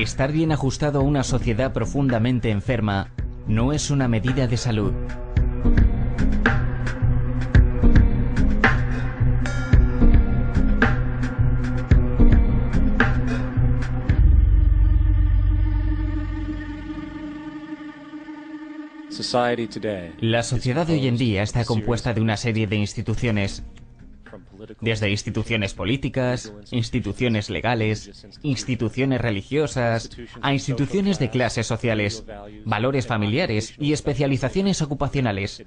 Estar bien ajustado a una sociedad profundamente enferma no es una medida de salud. La sociedad de hoy en día está compuesta de una serie de instituciones, desde instituciones políticas, instituciones legales, instituciones religiosas, a instituciones de clases sociales, valores familiares y especializaciones ocupacionales.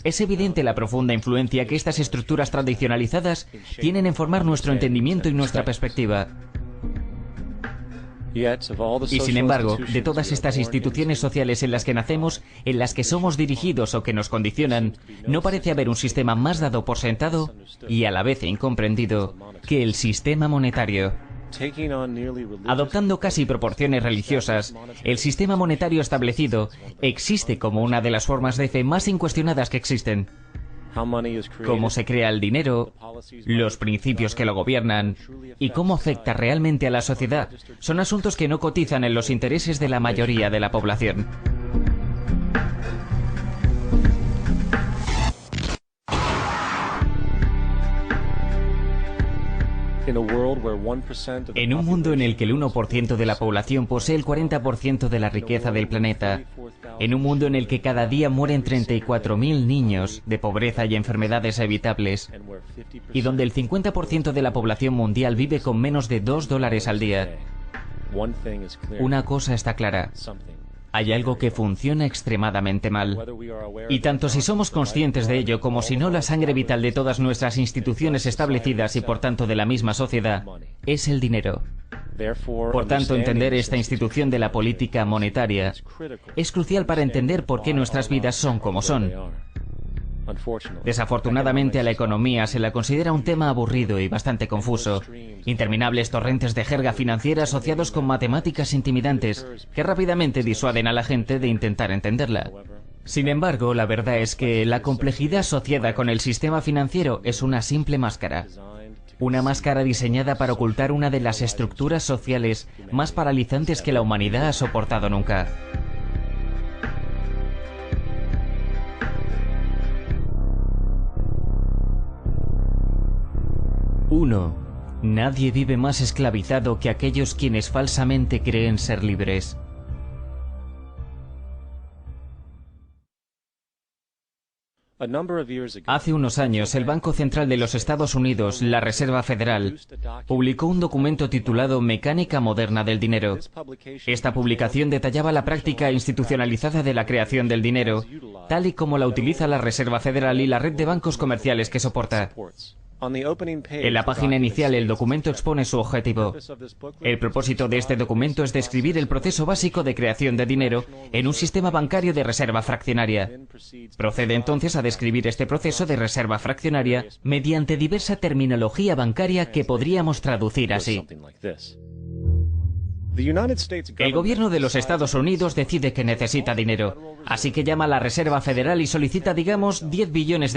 Es evidente la profunda influencia que estas estructuras tradicionalizadas tienen en formar nuestro entendimiento y nuestra perspectiva. Y sin embargo, de todas estas instituciones sociales en las que nacemos, en las que somos dirigidos o que nos condicionan, no parece haber un sistema más dado por sentado y a la vez incomprendido que el sistema monetario. Adoptando casi proporciones religiosas, el sistema monetario establecido existe como una de las formas de fe más incuestionadas que existen. Cómo se crea el dinero, los principios que lo gobiernan y cómo afecta realmente a la sociedad son asuntos que no cotizan en los intereses de la mayoría de la población. En un mundo en el que el 1% de la población posee el 40% de la riqueza del planeta, en un mundo en el que cada día mueren 34.000 niños de pobreza y enfermedades evitables, y donde el 50% de la población mundial vive con menos de $2 al día, una cosa está clara. Hay algo que funciona extremadamente mal. Y tanto si somos conscientes de ello como si no, la sangre vital de todas nuestras instituciones establecidas y por tanto de la misma sociedad es el dinero. Por tanto, entender esta institución de la política monetaria es crucial para entender por qué nuestras vidas son como son. Desafortunadamente, a la economía se la considera un tema aburrido y bastante confuso. Interminables torrentes de jerga financiera asociados con matemáticas intimidantes que rápidamente disuaden a la gente de intentar entenderla. Sin embargo, la verdad es que la complejidad asociada con el sistema financiero es una simple máscara. Una máscara diseñada para ocultar una de las estructuras sociales más paralizantes que la humanidad ha soportado nunca. Uno. Nadie vive más esclavizado que aquellos quienes falsamente creen ser libres. Hace unos años, el Banco Central de los Estados Unidos, la Reserva Federal, publicó un documento titulado Mecánica Moderna del Dinero. Esta publicación detallaba la práctica institucionalizada de la creación del dinero, tal y como la utiliza la Reserva Federal y la red de bancos comerciales que soporta. En la página inicial, el documento expone su objetivo. El propósito de este documento es describir el proceso básico de creación de dinero en un sistema bancario de reserva fraccionaria. Procede entonces a describir este proceso de reserva fraccionaria mediante diversa terminología bancaria que podríamos traducir así. El gobierno de los Estados Unidos decide que necesita dinero, así que llama a la Reserva Federal y solicita, digamos, $10 billones.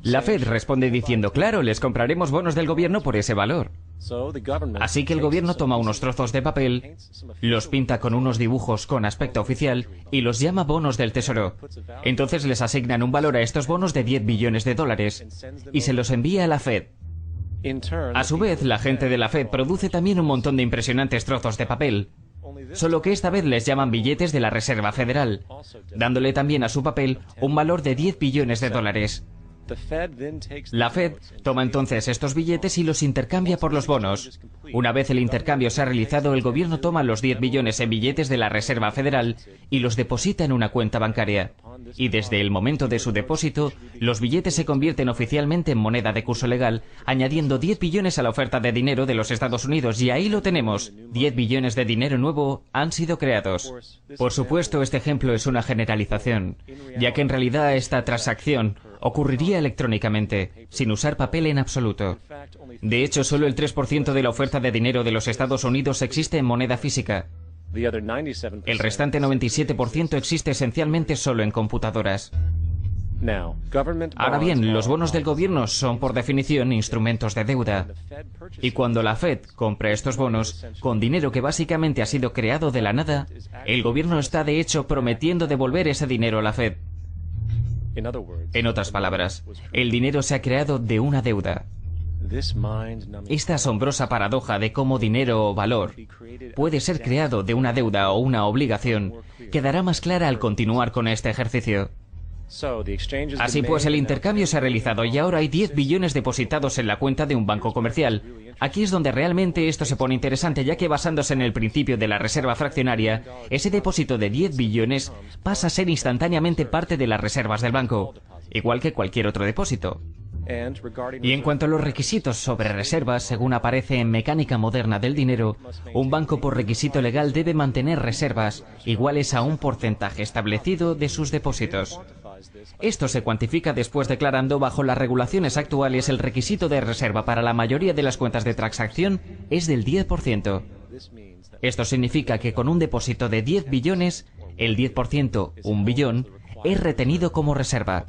La Fed responde diciendo, claro, les compraremos bonos del gobierno por ese valor. Así que el gobierno toma unos trozos de papel, los pinta con unos dibujos con aspecto oficial y los llama bonos del tesoro. Entonces les asignan un valor a estos bonos de $10 billones y se los envía a la Fed. A su vez, la gente de la Fed produce también un montón de impresionantes trozos de papel, solo que esta vez les llaman billetes de la Reserva Federal, dándole también a su papel un valor de $10 billones. La Fed toma entonces estos billetes y los intercambia por los bonos. Una vez el intercambio se ha realizado, el gobierno toma los 10 billones en billetes de la Reserva Federal y los deposita en una cuenta bancaria. Y desde el momento de su depósito, los billetes se convierten oficialmente en moneda de curso legal, añadiendo 10 billones a la oferta de dinero de los Estados Unidos. Y ahí lo tenemos. 10 billones de dinero nuevo han sido creados. Por supuesto, este ejemplo es una generalización, ya que en realidad esta transacción ocurriría electrónicamente, sin usar papel en absoluto. De hecho, solo el 3% de la oferta de dinero de los Estados Unidos existe en moneda física. El restante 97% existe esencialmente solo en computadoras. Ahora bien, los bonos del gobierno son por definición instrumentos de deuda. Y cuando la Fed compra estos bonos, con dinero que básicamente ha sido creado de la nada, el gobierno está de hecho prometiendo devolver ese dinero a la Fed. En otras palabras, el dinero se ha creado de una deuda. Esta asombrosa paradoja de cómo dinero o valor puede ser creado de una deuda o una obligación quedará más clara al continuar con este ejercicio. Así pues, el intercambio se ha realizado y ahora hay 10 billones depositados en la cuenta de un banco comercial. Aquí es donde realmente esto se pone interesante, ya que basándose en el principio de la reserva fraccionaria, ese depósito de 10 billones pasa a ser instantáneamente parte de las reservas del banco, igual que cualquier otro depósito. Y en cuanto a los requisitos sobre reservas, según aparece en Mecánica Moderna del Dinero, un banco por requisito legal debe mantener reservas iguales a un porcentaje establecido de sus depósitos. Esto se cuantifica después declarando bajo las regulaciones actuales el requisito de reserva para la mayoría de las cuentas de transacción es del 10%. Esto significa que con un depósito de 10 billones, el 10%, un billón, es retenido como reserva,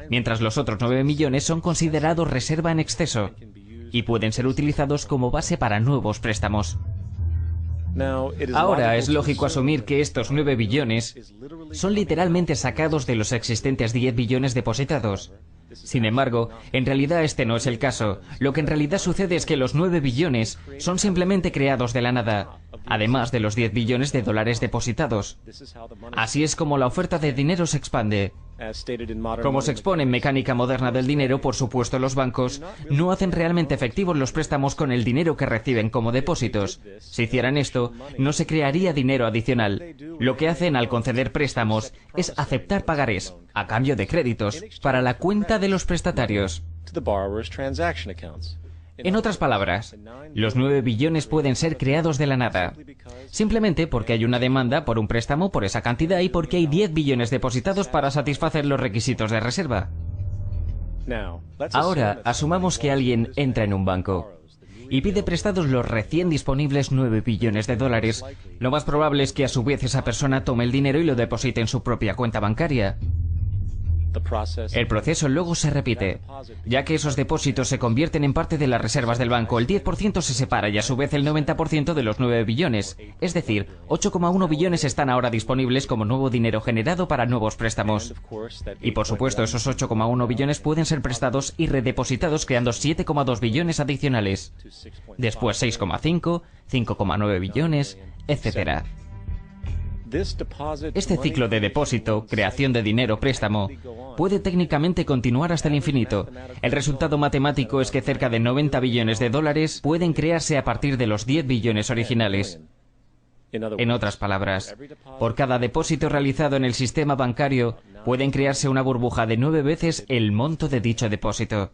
mientras los otros 9 millones son considerados reserva en exceso y pueden ser utilizados como base para nuevos préstamos. Ahora es lógico asumir que estos 9 billones son literalmente sacados de los existentes 10 billones depositados. Sin embargo, en realidad este no es el caso. Lo que en realidad sucede es que los 9 billones son simplemente creados de la nada, además de los 10 billones de dólares depositados. Así es como la oferta de dinero se expande. Como se expone en Mecánica Moderna del Dinero, por supuesto, los bancos no hacen realmente efectivos los préstamos con el dinero que reciben como depósitos. Si hicieran esto, no se crearía dinero adicional. Lo que hacen al conceder préstamos es aceptar pagarés, a cambio de créditos, para la cuenta de los prestatarios. En otras palabras, los 9 billones pueden ser creados de la nada, simplemente porque hay una demanda por un préstamo por esa cantidad y porque hay 10 billones depositados para satisfacer los requisitos de reserva. Ahora, asumamos que alguien entra en un banco y pide prestados los recién disponibles 9 billones de dólares. Lo más probable es que a su vez esa persona tome el dinero y lo deposite en su propia cuenta bancaria. El proceso luego se repite, ya que esos depósitos se convierten en parte de las reservas del banco. El 10% se separa y a su vez el 90% de los 9 billones. Es decir, 8,1 billones están ahora disponibles como nuevo dinero generado para nuevos préstamos. Y por supuesto, esos 8,1 billones pueden ser prestados y redepositados creando 7,2 billones adicionales. Después 6,5, 5,9 billones, etc. Este ciclo de depósito, creación de dinero, préstamo, puede técnicamente continuar hasta el infinito. El resultado matemático es que cerca de 90 billones de dólares pueden crearse a partir de los 10 billones originales. En otras palabras, por cada depósito realizado en el sistema bancario, pueden crearse una burbuja de 9 veces el monto de dicho depósito.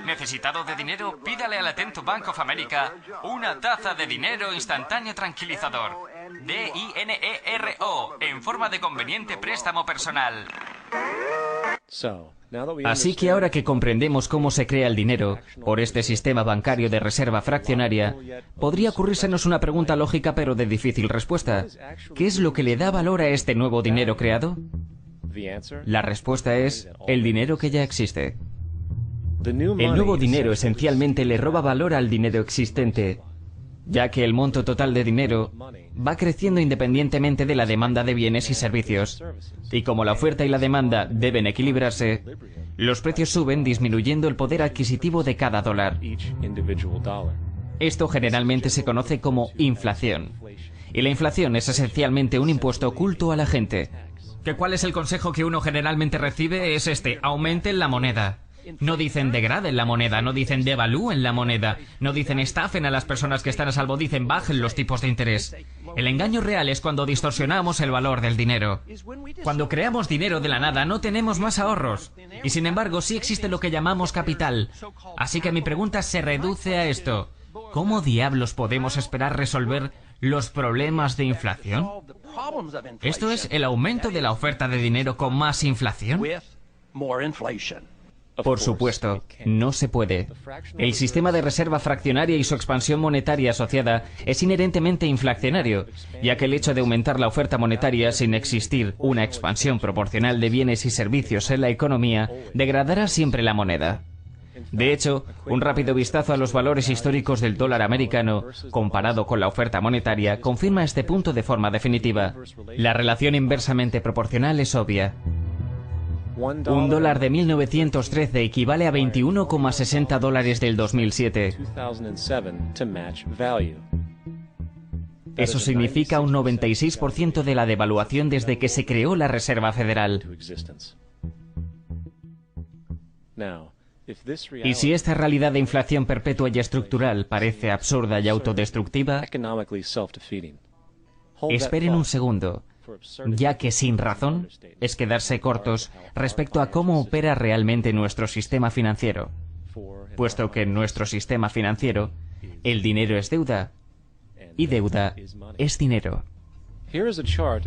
¿Necesitado de dinero? Pídale al atento Bank of America una taza de dinero instantáneo tranquilizador. DINERO, en forma de conveniente préstamo personal. Así que ahora que comprendemos cómo se crea el dinero por este sistema bancario de reserva fraccionaria, podría ocurrírsenos una pregunta lógica pero de difícil respuesta. ¿Qué es lo que le da valor a este nuevo dinero creado? La respuesta es el dinero que ya existe. El nuevo dinero esencialmente le roba valor al dinero existente, ya que el monto total de dinero va creciendo independientemente de la demanda de bienes y servicios. Y como la oferta y la demanda deben equilibrarse, los precios suben disminuyendo el poder adquisitivo de cada dólar. Esto generalmente se conoce como inflación. Y la inflación es esencialmente un impuesto oculto a la gente. ¿Cuál es el consejo que uno generalmente recibe? Es este: aumenten la moneda. No dicen degraden la moneda, no dicen devalúen la moneda, no dicen estafen a las personas que están a salvo, dicen bajen los tipos de interés. El engaño real es cuando distorsionamos el valor del dinero. Cuando creamos dinero de la nada no tenemos más ahorros. Y sin embargo sí existe lo que llamamos capital. Así que mi pregunta se reduce a esto: ¿cómo diablos podemos esperar resolver los problemas de inflación? ¿Esto es el aumento de la oferta de dinero con más inflación? Por supuesto, no se puede. El sistema de reserva fraccionaria y su expansión monetaria asociada es inherentemente inflacionario, ya que el hecho de aumentar la oferta monetaria sin existir una expansión proporcional de bienes y servicios en la economía degradará siempre la moneda. De hecho, un rápido vistazo a los valores históricos del dólar americano, comparado con la oferta monetaria, confirma este punto de forma definitiva. La relación inversamente proporcional es obvia. Un dólar de 1913 equivale a 21,60 dólares del 2007. Eso significa un 96% de la devaluación desde que se creó la Reserva Federal. Y si esta realidad de inflación perpetua y estructural parece absurda y autodestructiva, esperen un segundo, ya que sin razón es quedarse cortos respecto a cómo opera realmente nuestro sistema financiero, puesto que en nuestro sistema financiero el dinero es deuda y deuda es dinero.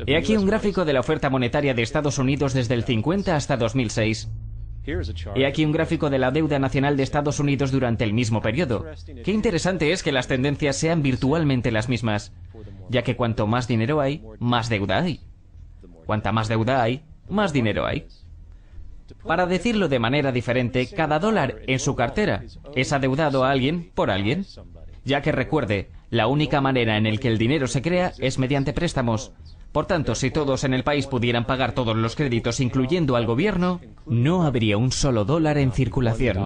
He aquí un gráfico de la oferta monetaria de Estados Unidos desde el 50 hasta 2006. He aquí un gráfico de la deuda nacional de Estados Unidos durante el mismo periodo. Qué interesante es que las tendencias sean virtualmente las mismas, ya que cuanto más dinero hay, más deuda hay. Cuanta más deuda hay, más dinero hay. Para decirlo de manera diferente, cada dólar en su cartera es adeudado a alguien por alguien, ya que recuerde, la única manera en la que el dinero se crea es mediante préstamos. Por tanto, si todos en el país pudieran pagar todos los créditos, incluyendo al gobierno, no habría un solo dólar en circulación.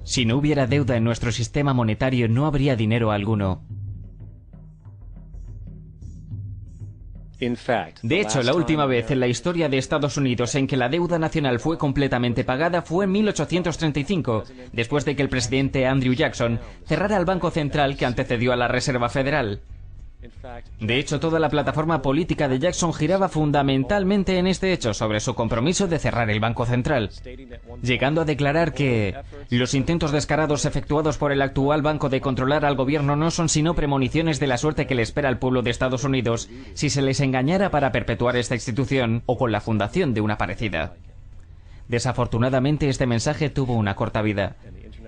Si no hubiera deuda en nuestro sistema monetario, no habría dinero alguno. De hecho, la última vez en la historia de Estados Unidos en que la deuda nacional fue completamente pagada fue en 1835, después de que el presidente Andrew Jackson cerrara el Banco Central que antecedió a la Reserva Federal. De hecho, toda la plataforma política de Jackson giraba fundamentalmente en este hecho sobre su compromiso de cerrar el Banco Central, llegando a declarar que los intentos descarados efectuados por el actual banco de controlar al gobierno no son sino premoniciones de la suerte que le espera al pueblo de Estados Unidos si se les engañara para perpetuar esta institución o con la fundación de una parecida. Desafortunadamente, este mensaje tuvo una corta vida,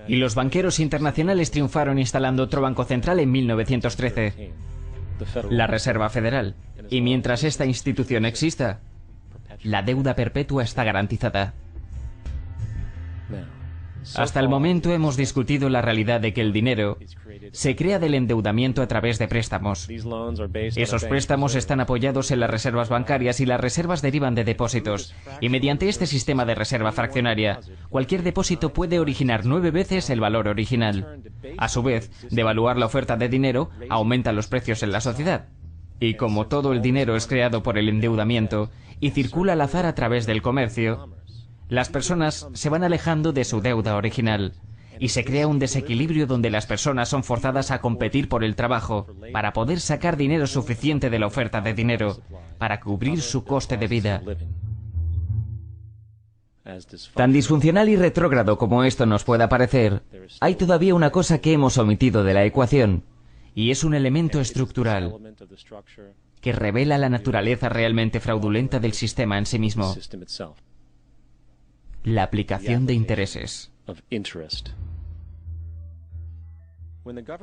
y los banqueros internacionales triunfaron instalando otro banco central en 1913. La Reserva Federal. Y mientras esta institución exista, la deuda perpetua está garantizada. Hasta el momento hemos discutido la realidad de que el dinero se crea del endeudamiento a través de préstamos. Esos préstamos están apoyados en las reservas bancarias y las reservas derivan de depósitos. Y mediante este sistema de reserva fraccionaria, cualquier depósito puede originar 9 veces el valor original. A su vez, devaluar la oferta de dinero aumenta los precios en la sociedad. Y como todo el dinero es creado por el endeudamiento y circula al azar a través del comercio, las personas se van alejando de su deuda original y se crea un desequilibrio donde las personas son forzadas a competir por el trabajo para poder sacar dinero suficiente de la oferta de dinero para cubrir su coste de vida. Tan disfuncional y retrógrado como esto nos pueda parecer, hay todavía una cosa que hemos omitido de la ecuación, y es un elemento estructural que revela la naturaleza realmente fraudulenta del sistema en sí mismo: la aplicación de intereses.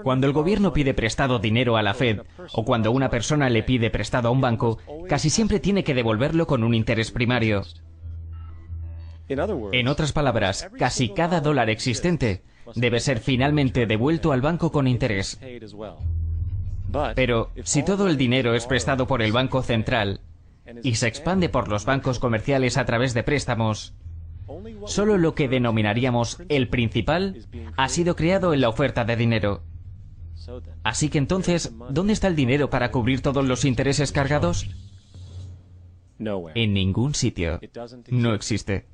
Cuando el gobierno pide prestado dinero a la Fed, o cuando una persona le pide prestado a un banco, casi siempre tiene que devolverlo con un interés primario. En otras palabras, casi cada dólar existente debe ser finalmente devuelto al banco con interés. Pero si todo el dinero es prestado por el Banco Central y se expande por los bancos comerciales a través de préstamos, solo lo que denominaríamos el principal ha sido creado en la oferta de dinero. Así que entonces, ¿dónde está el dinero para cubrir todos los intereses cargados? En ningún sitio. No existe.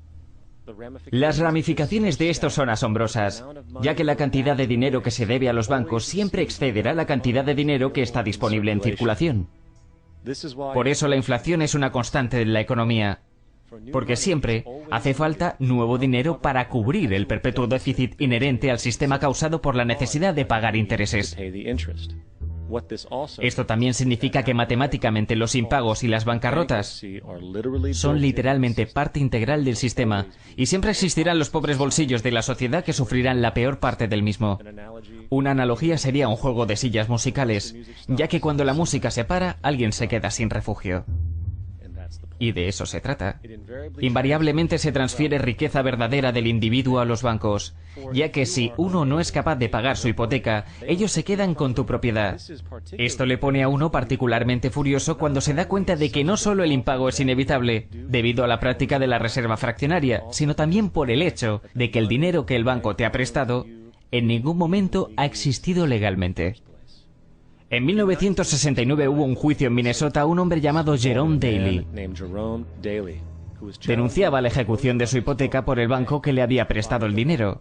Las ramificaciones de esto son asombrosas, ya que la cantidad de dinero que se debe a los bancos siempre excederá la cantidad de dinero que está disponible en circulación. Por eso la inflación es una constante en la economía, porque siempre hace falta nuevo dinero para cubrir el perpetuo déficit inherente al sistema causado por la necesidad de pagar intereses. Esto también significa que matemáticamente los impagos y las bancarrotas son literalmente parte integral del sistema y siempre existirán los pobres bolsillos de la sociedad que sufrirán la peor parte del mismo. Una analogía sería un juego de sillas musicales, ya que cuando la música se para, alguien se queda sin refugio. Y de eso se trata. Invariablemente se transfiere riqueza verdadera del individuo a los bancos, ya que si uno no es capaz de pagar su hipoteca, ellos se quedan con tu propiedad. Esto le pone a uno particularmente furioso cuando se da cuenta de que no solo el impago es inevitable, debido a la práctica de la reserva fraccionaria, sino también por el hecho de que el dinero que el banco te ha prestado en ningún momento ha existido legalmente. En 1969 hubo un juicio en Minnesota a un hombre llamado Jerome Daly. Denunciaba la ejecución de su hipoteca por el banco que le había prestado el dinero.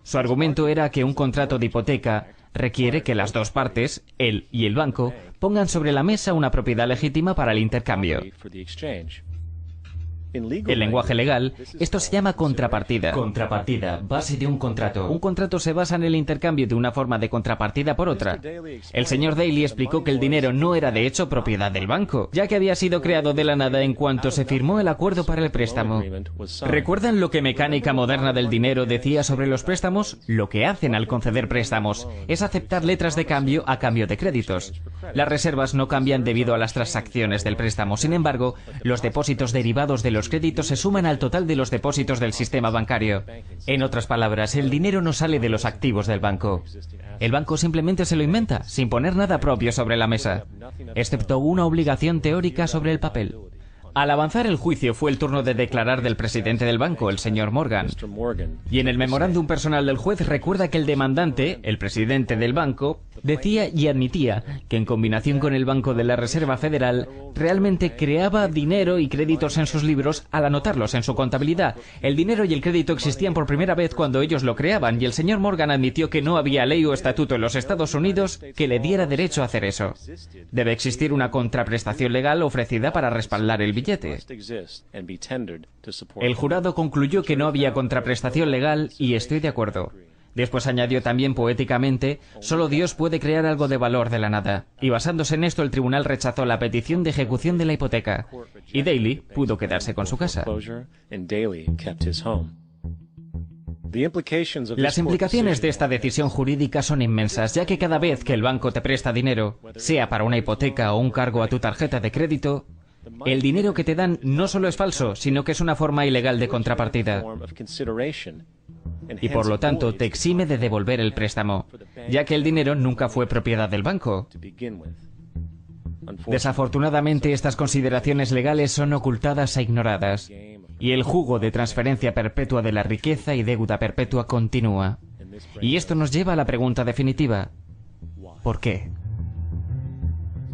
Su argumento era que un contrato de hipoteca requiere que las dos partes, él y el banco, pongan sobre la mesa una propiedad legítima para el intercambio. En lenguaje legal, esto se llama contrapartida. Contrapartida, base de un contrato. Un contrato se basa en el intercambio de una forma de contrapartida por otra. El señor Daly explicó que el dinero no era de hecho propiedad del banco, ya que había sido creado de la nada en cuanto se firmó el acuerdo para el préstamo. ¿Recuerdan lo que mecánica moderna del dinero decía sobre los préstamos? Lo que hacen al conceder préstamos es aceptar letras de cambio a cambio de créditos. Las reservas no cambian debido a las transacciones del préstamo. Sin embargo, los depósitos derivados de los créditos se suman al total de los depósitos del sistema bancario. En otras palabras, el dinero no sale de los activos del banco. El banco simplemente se lo inventa, sin poner nada propio sobre la mesa, excepto una obligación teórica sobre el papel. Al avanzar el juicio fue el turno de declarar del presidente del banco, el señor Morgan. Y en el memorándum personal del juez recuerda que el demandante, el presidente del banco, decía y admitía que en combinación con el Banco de la Reserva Federal, realmente creaba dinero y créditos en sus libros al anotarlos en su contabilidad. El dinero y el crédito existían por primera vez cuando ellos lo creaban y el señor Morgan admitió que no había ley o estatuto en los Estados Unidos que le diera derecho a hacer eso. Debe existir una contraprestación legal ofrecida para respaldar el billete. El jurado concluyó que no había contraprestación legal y estoy de acuerdo. Después añadió también poéticamente, solo Dios puede crear algo de valor de la nada. Y basándose en esto, el tribunal rechazó la petición de ejecución de la hipoteca. Y Daly pudo quedarse con su casa. Las implicaciones de esta decisión jurídica son inmensas, ya que cada vez que el banco te presta dinero, sea para una hipoteca o un cargo a tu tarjeta de crédito, el dinero que te dan no solo es falso, sino que es una forma ilegal de contrapartida. Y por lo tanto te exime de devolver el préstamo, ya que el dinero nunca fue propiedad del banco. Desafortunadamente, estas consideraciones legales son ocultadas e ignoradas, y el juego de transferencia perpetua de la riqueza y deuda perpetua continúa. Y esto nos lleva a la pregunta definitiva: ¿por qué?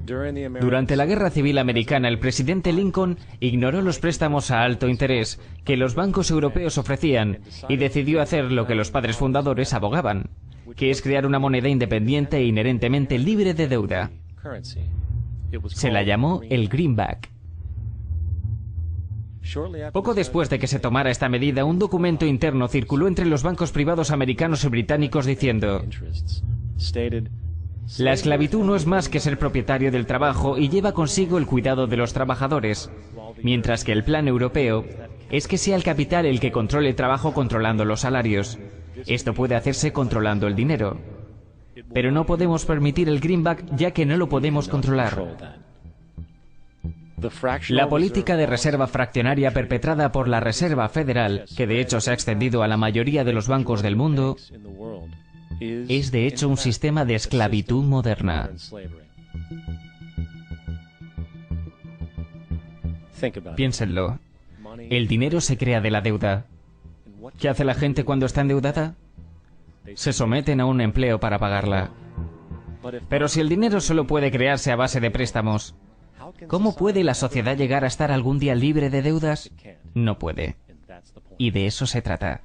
Durante la Guerra Civil Americana, el presidente Lincoln ignoró los préstamos a alto interés que los bancos europeos ofrecían y decidió hacer lo que los padres fundadores abogaban, que es crear una moneda independiente e inherentemente libre de deuda. Se la llamó el Greenback. Poco después de que se tomara esta medida, un documento interno circuló entre los bancos privados americanos y británicos diciendo: la esclavitud no es más que ser propietario del trabajo y lleva consigo el cuidado de los trabajadores, mientras que el plan europeo es que sea el capital el que controle el trabajo controlando los salarios. Esto puede hacerse controlando el dinero. Pero no podemos permitir el greenback ya que no lo podemos controlar. La política de reserva fraccionaria perpetrada por la Reserva Federal, que de hecho se ha extendido a la mayoría de los bancos del mundo, es de hecho un sistema de esclavitud moderna. Piénsenlo. El dinero se crea de la deuda. ¿Qué hace la gente cuando está endeudada? Se someten a un empleo para pagarla. Pero si el dinero solo puede crearse a base de préstamos, ¿cómo puede la sociedad llegar a estar algún día libre de deudas? No puede. Y de eso se trata.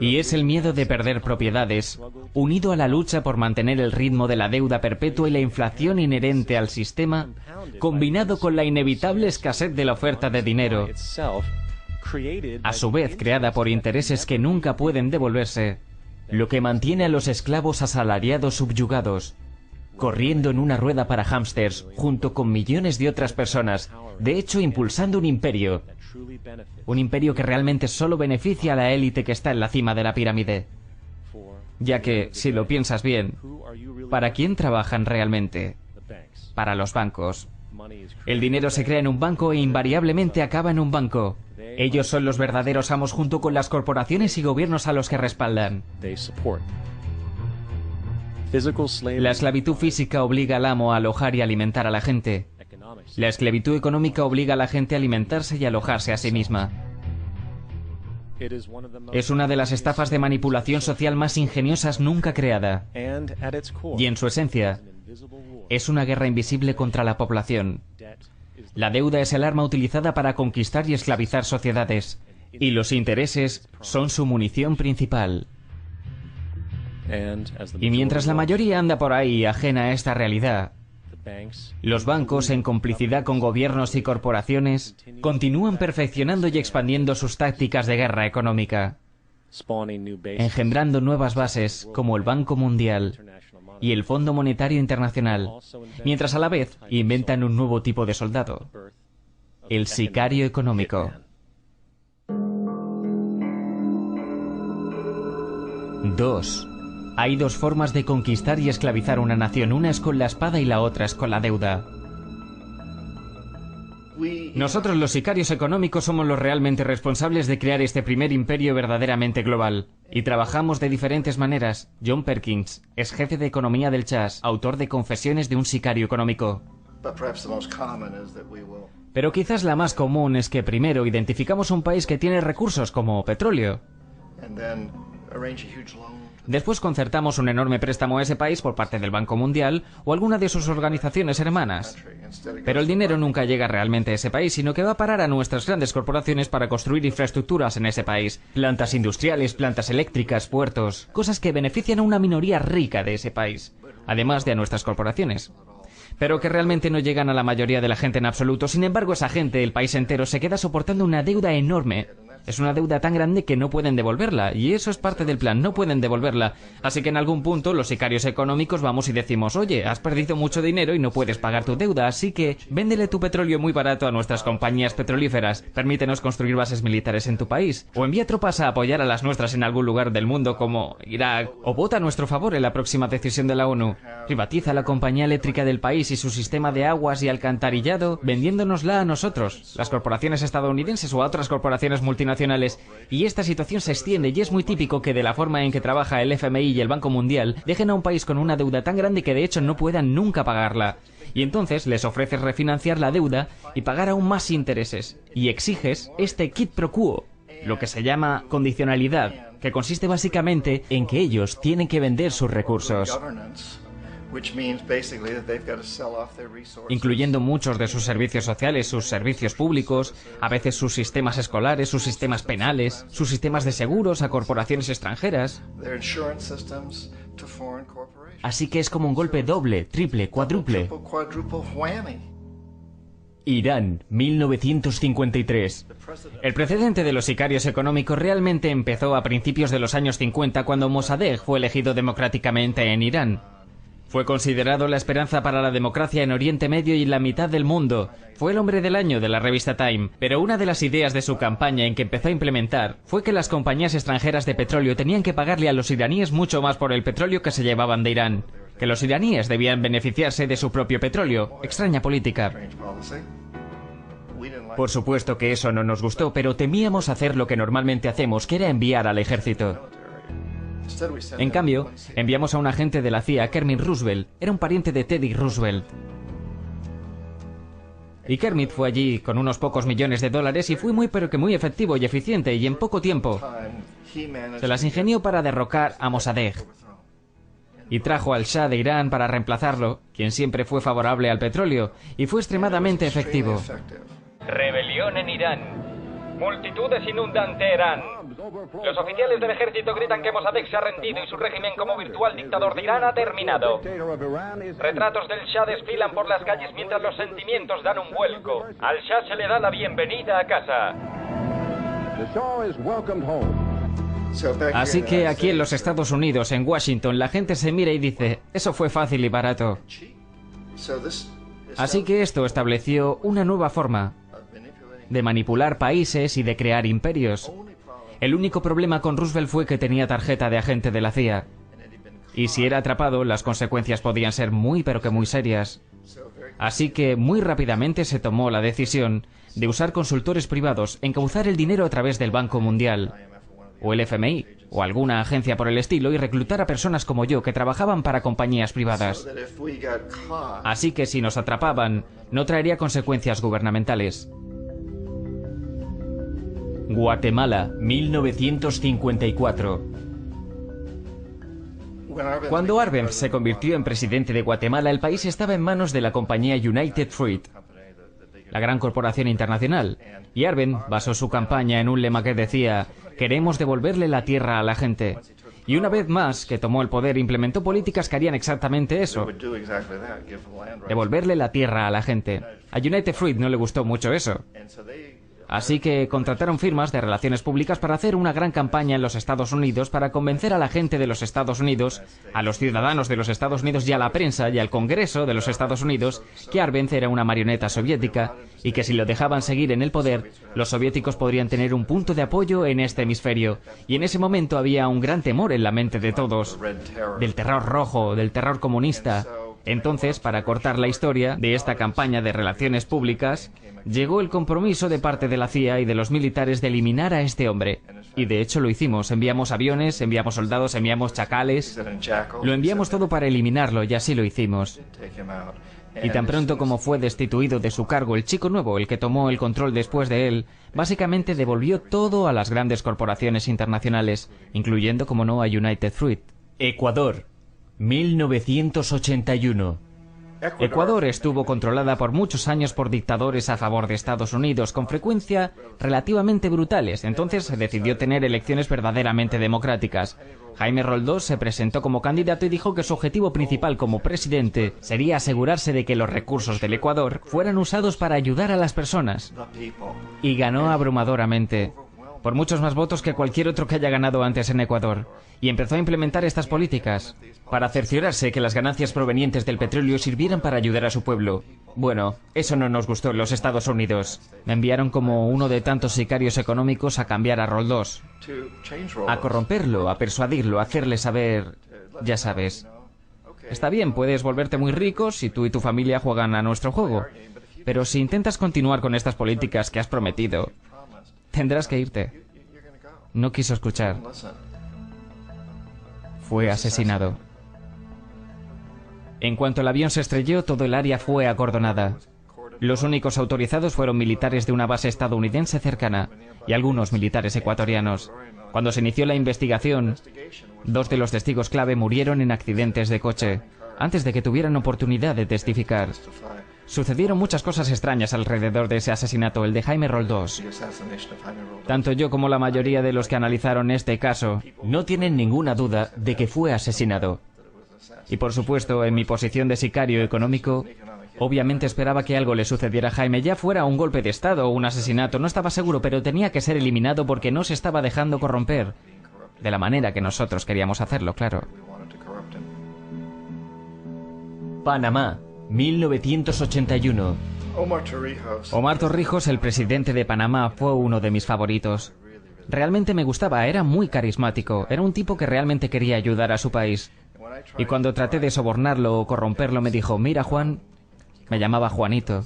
Y es el miedo de perder propiedades, unido a la lucha por mantener el ritmo de la deuda perpetua y la inflación inherente al sistema, combinado con la inevitable escasez de la oferta de dinero, a su vez creada por intereses que nunca pueden devolverse, lo que mantiene a los esclavos asalariados subyugados, corriendo en una rueda para hámsters, junto con millones de otras personas, de hecho impulsando un imperio que realmente solo beneficia a la élite que está en la cima de la pirámide. Ya que, si lo piensas bien, ¿para quién trabajan realmente? Para los bancos. El dinero se crea en un banco e invariablemente acaba en un banco. Ellos son los verdaderos amos junto con las corporaciones y gobiernos a los que respaldan. La esclavitud física obliga al amo a alojar y alimentar a la gente. La esclavitud económica obliga a la gente a alimentarse y alojarse a sí misma. Es una de las estafas de manipulación social más ingeniosas nunca creada. Y en su esencia, es una guerra invisible contra la población. La deuda es el arma utilizada para conquistar y esclavizar sociedades. Y los intereses son su munición principal. Y mientras la mayoría anda por ahí ajena a esta realidad, los bancos, en complicidad con gobiernos y corporaciones, continúan perfeccionando y expandiendo sus tácticas de guerra económica, engendrando nuevas bases como el Banco Mundial y el Fondo Monetario Internacional, mientras a la vez inventan un nuevo tipo de soldado, el sicario económico. 2. Hay dos formas de conquistar y esclavizar una nación, una es con la espada y la otra es con la deuda. Nosotros los sicarios económicos somos los realmente responsables de crear este primer imperio verdaderamente global. Y trabajamos de diferentes maneras. John Perkins es jefe de economía del Chas, autor de Confesiones de un sicario económico. Pero quizás la más común es que primero identificamos un país que tiene recursos como petróleo. Después concertamos un enorme préstamo a ese país por parte del Banco Mundial o alguna de sus organizaciones hermanas. Pero el dinero nunca llega realmente a ese país, sino que va a parar a nuestras grandes corporaciones para construir infraestructuras en ese país. Plantas industriales, plantas eléctricas, puertos, cosas que benefician a una minoría rica de ese país, además de a nuestras corporaciones. Pero que realmente no llegan a la mayoría de la gente en absoluto. Sin embargo, esa gente, el país entero, se queda soportando una deuda enorme. Es una deuda tan grande que no pueden devolverla, y eso es parte del plan, no pueden devolverla. Así que en algún punto los sicarios económicos vamos y decimos, oye, has perdido mucho dinero y no puedes pagar tu deuda, así que véndele tu petróleo muy barato a nuestras compañías petrolíferas, permítenos construir bases militares en tu país, o envía tropas a apoyar a las nuestras en algún lugar del mundo como Irak, o vota a nuestro favor en la próxima decisión de la ONU. Privatiza la compañía eléctrica del país y su sistema de aguas y alcantarillado, vendiéndonosla a nosotros, las corporaciones estadounidenses o a otras corporaciones multinacionales. Y esta situación se extiende y es muy típico que de la forma en que trabaja el FMI y el Banco Mundial dejen a un país con una deuda tan grande que de hecho no puedan nunca pagarla. Y entonces les ofreces refinanciar la deuda y pagar aún más intereses. Y exiges este quid pro quo, lo que se llama condicionalidad, que consiste básicamente en que ellos tienen que vender sus recursos, incluyendo muchos de sus servicios sociales, sus servicios públicos, a veces sus sistemas escolares, sus sistemas penales, sus sistemas de seguros a corporaciones extranjeras. Así que es como un golpe doble, triple, cuádruple. Irán, 1953. El precedente de los sicarios económicos realmente empezó a principios de los años 50 cuando Mossadegh fue elegido democráticamente en Irán. Fue considerado la esperanza para la democracia en Oriente Medio y en la mitad del mundo. Fue el hombre del año de la revista Time. Pero una de las ideas de su campaña en que empezó a implementar fue que las compañías extranjeras de petróleo tenían que pagarle a los iraníes mucho más por el petróleo que se llevaban de Irán. Que los iraníes debían beneficiarse de su propio petróleo. Extraña política. Por supuesto que eso no nos gustó, pero temíamos hacer lo que normalmente hacemos, que era enviar al ejército. En cambio, enviamos a un agente de la CIA, Kermit Roosevelt. Era un pariente de Teddy Roosevelt. Y Kermit fue allí con unos pocos millones de dólares y fue muy pero que muy efectivo y eficiente y en poco tiempo se las ingenió para derrocar a Mossadegh. Y trajo al Shah de Irán para reemplazarlo, quien siempre fue favorable al petróleo, y fue extremadamente efectivo. Rebelión en Irán. Multitudes inundan Teherán. Los oficiales del ejército gritan que Mossadegh se ha rendido y su régimen como virtual dictador de Irán ha terminado. Retratos del Shah desfilan por las calles mientras los sentimientos dan un vuelco. Al Shah se le da la bienvenida a casa. Así que aquí en los Estados Unidos, en Washington, la gente se mira y dice, eso fue fácil y barato. Así que esto estableció una nueva forma de manipular países y de crear imperios. El único problema con Roosevelt fue que tenía tarjeta de agente de la CIA. Y si era atrapado, las consecuencias podían ser muy pero que muy serias. Así que muy rápidamente se tomó la decisión de usar consultores privados, encauzar el dinero a través del Banco Mundial, o el FMI, o alguna agencia por el estilo, y reclutar a personas como yo que trabajaban para compañías privadas. Así que si nos atrapaban, no traería consecuencias gubernamentales. Guatemala, 1954. Cuando Arbenz se convirtió en presidente de Guatemala, el país estaba en manos de la compañía United Fruit, la gran corporación internacional, y Arbenz basó su campaña en un lema que decía: queremos devolverle la tierra a la gente. Y una vez más que tomó el poder, implementó políticas que harían exactamente eso: devolverle la tierra a la gente. A United Fruit no le gustó mucho eso. Así que contrataron firmas de relaciones públicas para hacer una gran campaña en los Estados Unidos para convencer a la gente de los Estados Unidos, a los ciudadanos de los Estados Unidos y a la prensa y al Congreso de los Estados Unidos que Arbenz era una marioneta soviética y que si lo dejaban seguir en el poder, los soviéticos podrían tener un punto de apoyo en este hemisferio. Y en ese momento había un gran temor en la mente de todos, del terror rojo, del terror comunista. Entonces, para cortar la historia de esta campaña de relaciones públicas, llegó el compromiso de parte de la CIA y de los militares de eliminar a este hombre. Y de hecho lo hicimos. Enviamos aviones, enviamos soldados, enviamos chacales. Lo enviamos todo para eliminarlo y así lo hicimos. Y tan pronto como fue destituido de su cargo, el chico nuevo, el que tomó el control después de él, básicamente devolvió todo a las grandes corporaciones internacionales, incluyendo, como no, a United Fruit. Ecuador, 1981. Ecuador estuvo controlada por muchos años por dictadores a favor de Estados Unidos, con frecuencia relativamente brutales. Entonces se decidió tener elecciones verdaderamente democráticas. Jaime Roldós se presentó como candidato y dijo que su objetivo principal como presidente sería asegurarse de que los recursos del Ecuador fueran usados para ayudar a las personas. Y ganó abrumadoramente, por muchos más votos que cualquier otro que haya ganado antes en Ecuador, y empezó a implementar estas políticas para cerciorarse que las ganancias provenientes del petróleo sirvieran para ayudar a su pueblo. Bueno, eso no nos gustó en los Estados Unidos. Me enviaron como uno de tantos sicarios económicos a cambiar a Roldós, a corromperlo, a persuadirlo, a hacerle saber, ya sabes. Está bien, puedes volverte muy rico si tú y tu familia juegan a nuestro juego, pero si intentas continuar con estas políticas que has prometido, tendrás que irte. No quiso escuchar. Fue asesinado. En cuanto el avión se estrelló, todo el área fue acordonada. Los únicos autorizados fueron militares de una base estadounidense cercana y algunos militares ecuatorianos. Cuando se inició la investigación, 2 de los testigos clave murieron en accidentes de coche, antes de que tuvieran oportunidad de testificar. Sucedieron muchas cosas extrañas alrededor de ese asesinato, el de Jaime Roldós. Tanto yo como la mayoría de los que analizaron este caso no tienen ninguna duda de que fue asesinado. Y por supuesto, en mi posición de sicario económico, obviamente esperaba que algo le sucediera a Jaime, ya fuera un golpe de estado o un asesinato, no estaba seguro, pero tenía que ser eliminado porque no se estaba dejando corromper, de la manera que nosotros queríamos hacerlo, claro. Panamá, 1981. Omar Torrijos, el presidente de Panamá, fue uno de mis favoritos. Realmente me gustaba, era muy carismático, era un tipo que realmente quería ayudar a su país. Y cuando traté de sobornarlo o corromperlo me dijo: mira, Juan, me llamaba Juanito,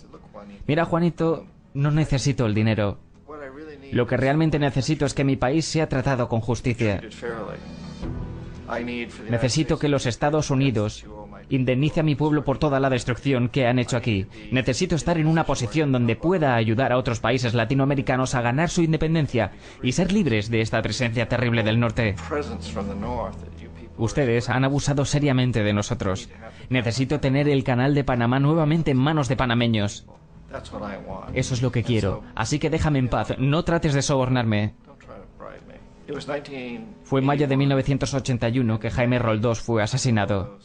mira, Juanito, no necesito el dinero. Lo que realmente necesito es que mi país sea tratado con justicia. Necesito que los Estados Unidos indemnice a mi pueblo por toda la destrucción que han hecho aquí. Necesito estar en una posición donde pueda ayudar a otros países latinoamericanos a ganar su independencia y ser libres de esta presencia terrible del norte. Ustedes han abusado seriamente de nosotros. Necesito tener el canal de Panamá nuevamente en manos de panameños. Eso es lo que quiero. Así que déjame en paz. No trates de sobornarme. Fue en mayo de 1981 que Jaime Roldós fue asesinado.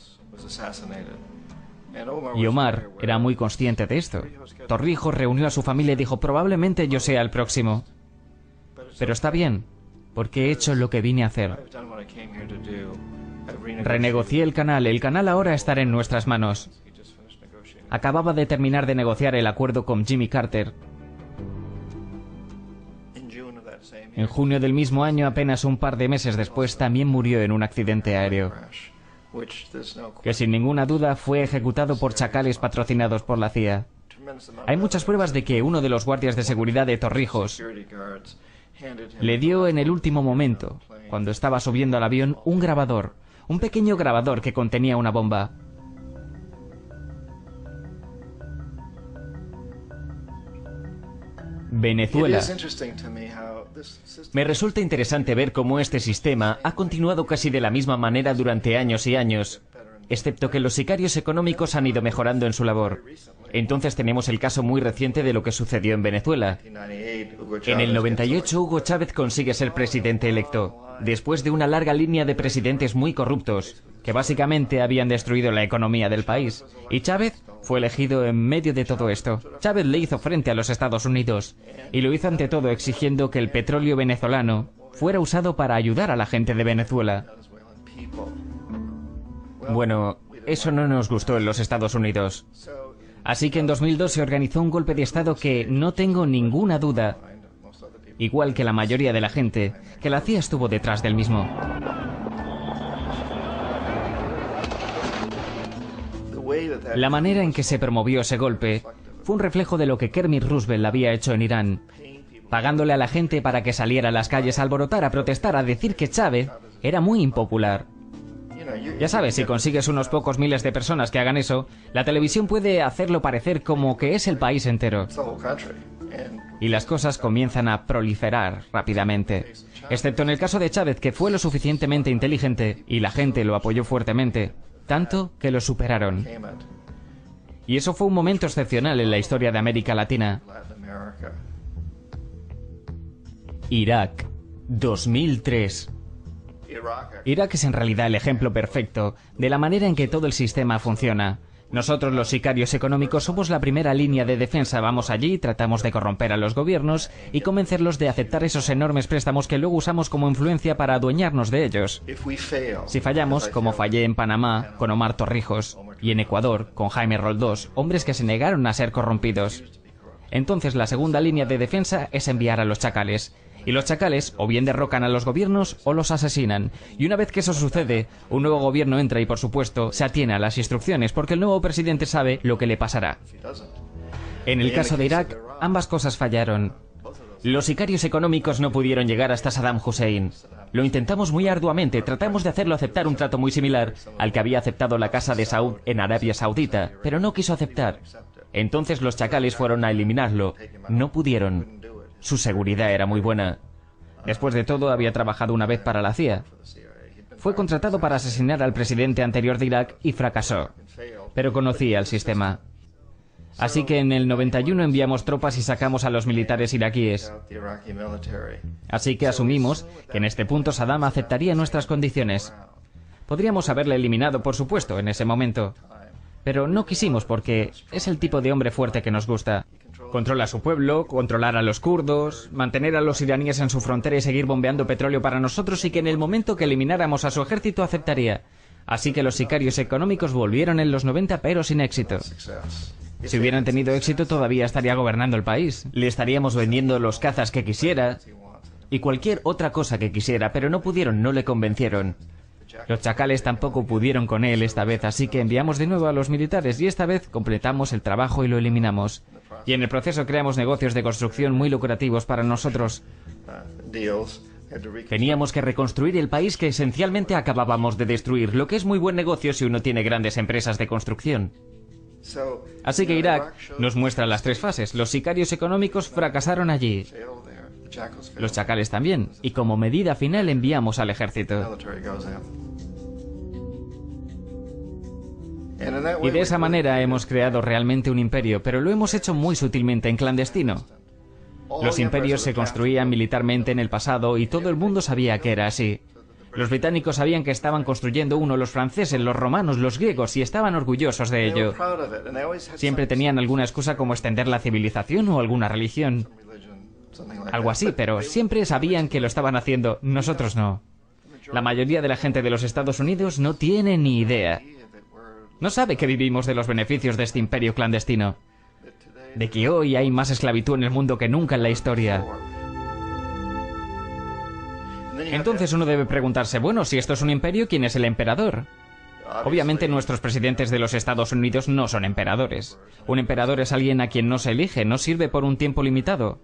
Y Omar era muy consciente de esto. Torrijos reunió a su familia y dijo: probablemente yo sea el próximo. Pero está bien. porque he hecho lo que vine a hacer. Renegocié el canal ahora estará en nuestras manos. Acababa de terminar de negociar el acuerdo con Jimmy Carter. En junio del mismo año, apenas un par de meses después, también murió en un accidente aéreo, que sin ninguna duda fue ejecutado por chacales patrocinados por la CIA. Hay muchas pruebas de que uno de los guardias de seguridad de Torrijos le dio en el último momento, cuando estaba subiendo al avión, un grabador, un pequeño grabador que contenía una bomba. Venezuela. Me resulta interesante ver cómo este sistema ha continuado casi de la misma manera durante años y años, excepto que los sicarios económicos han ido mejorando en su labor. Entonces tenemos el caso muy reciente de lo que sucedió en Venezuela. En el 98 Hugo Chávez consigue ser presidente electo, después de una larga línea de presidentes muy corruptos, que básicamente habían destruido la economía del país. Y Chávez fue elegido en medio de todo esto. Chávez le hizo frente a los Estados Unidos, y lo hizo ante todo exigiendo que el petróleo venezolano fuera usado para ayudar a la gente de Venezuela. Bueno, eso no nos gustó en los Estados Unidos. Así que en 2002 se organizó un golpe de Estado que, no tengo ninguna duda, igual que la mayoría de la gente, que la CIA estuvo detrás del mismo. La manera en que se promovió ese golpe fue un reflejo de lo que Kermit Roosevelt había hecho en Irán, pagándole a la gente para que saliera a las calles a alborotar, a protestar, a decir que Chávez era muy impopular. Ya sabes, si consigues unos pocos miles de personas que hagan eso, la televisión puede hacerlo parecer como que es el país entero. Y las cosas comienzan a proliferar rápidamente. Excepto en el caso de Chávez, que fue lo suficientemente inteligente y la gente lo apoyó fuertemente, tanto que lo superaron. Y eso fue un momento excepcional en la historia de América Latina. Irak, 2003. Irak es en realidad el ejemplo perfecto de la manera en que todo el sistema funciona. Nosotros, los sicarios económicos, somos la primera línea de defensa. Vamos allí, tratamos de corromper a los gobiernos y convencerlos de aceptar esos enormes préstamos que luego usamos como influencia para adueñarnos de ellos. Si fallamos, como fallé en Panamá con Omar Torrijos y en Ecuador con Jaime Roldós, hombres que se negaron a ser corrompidos, entonces la segunda línea de defensa es enviar a los chacales. Y los chacales o bien derrocan a los gobiernos o los asesinan. Y una vez que eso sucede, un nuevo gobierno entra y, por supuesto, se atiene a las instrucciones porque el nuevo presidente sabe lo que le pasará. En el caso de Irak, ambas cosas fallaron. Los sicarios económicos no pudieron llegar hasta Saddam Hussein. Lo intentamos muy arduamente, tratamos de hacerlo aceptar un trato muy similar al que había aceptado la Casa de Saud en Arabia Saudita, pero no quiso aceptar. Entonces los chacales fueron a eliminarlo. No pudieron. Su seguridad era muy buena. Después de todo, había trabajado una vez para la CIA. Fue contratado para asesinar al presidente anterior de Irak y fracasó. Pero conocía el sistema. Así que en el 91 enviamos tropas y sacamos a los militares iraquíes. Así que asumimos que en este punto Saddam aceptaría nuestras condiciones. Podríamos haberle eliminado, por supuesto, en ese momento. Pero no quisimos porque es el tipo de hombre fuerte que nos gusta. Controla a su pueblo, controlar a los kurdos, mantener a los iraníes en su frontera y seguir bombeando petróleo para nosotros, y que en el momento que elimináramos a su ejército aceptaría. Así que los sicarios económicos volvieron en los 90, pero sin éxito. Si hubieran tenido éxito, todavía estaría gobernando el país. Le estaríamos vendiendo los cazas que quisiera y cualquier otra cosa que quisiera, pero no pudieron, no le convencieron. Los chacales tampoco pudieron con él esta vez, así que enviamos de nuevo a los militares y esta vez completamos el trabajo y lo eliminamos. Y en el proceso creamos negocios de construcción muy lucrativos para nosotros. Teníamos que reconstruir el país que esencialmente acabábamos de destruir, lo que es muy buen negocio si uno tiene grandes empresas de construcción. Así que Irak nos muestra las tres fases. Los sicarios económicos fracasaron allí. Los chacales también. Y como medida final enviamos al ejército. Y de esa manera hemos creado realmente un imperio, pero lo hemos hecho muy sutilmente, en clandestino. Los imperios se construían militarmente en el pasado y todo el mundo sabía que era así. Los británicos sabían que estaban construyendo uno, los franceses, los romanos, los griegos, y estaban orgullosos de ello. Siempre tenían alguna excusa como extender la civilización o alguna religión. Algo así, pero siempre sabían que lo estaban haciendo, nosotros no. La mayoría de la gente de los Estados Unidos no tiene ni idea. No sabe que vivimos de los beneficios de este imperio clandestino. De que hoy hay más esclavitud en el mundo que nunca en la historia. Entonces uno debe preguntarse, bueno, si esto es un imperio, ¿quién es el emperador? Obviamente nuestros presidentes de los Estados Unidos no son emperadores. Un emperador es alguien a quien no se elige, no sirve por un tiempo limitado.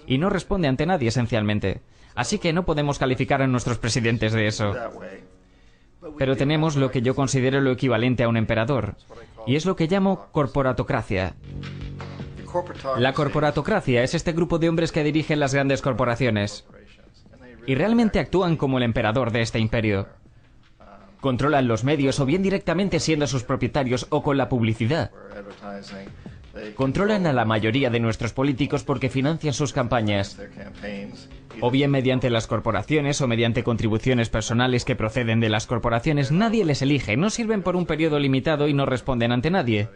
Y no responde ante nadie, esencialmente. Así que no podemos calificar a nuestros presidentes de eso. Pero tenemos lo que yo considero lo equivalente a un emperador. Y es lo que llamo corporatocracia. La corporatocracia es este grupo de hombres que dirigen las grandes corporaciones. Y realmente actúan como el emperador de este imperio. Controlan los medios o bien directamente siendo sus propietarios o con la publicidad. Controlan a la mayoría de nuestros políticos porque financian sus campañas. O bien mediante las corporaciones o mediante contribuciones personales que proceden de las corporaciones. Nadie les elige, no sirven por un periodo limitado y no responden ante nadie.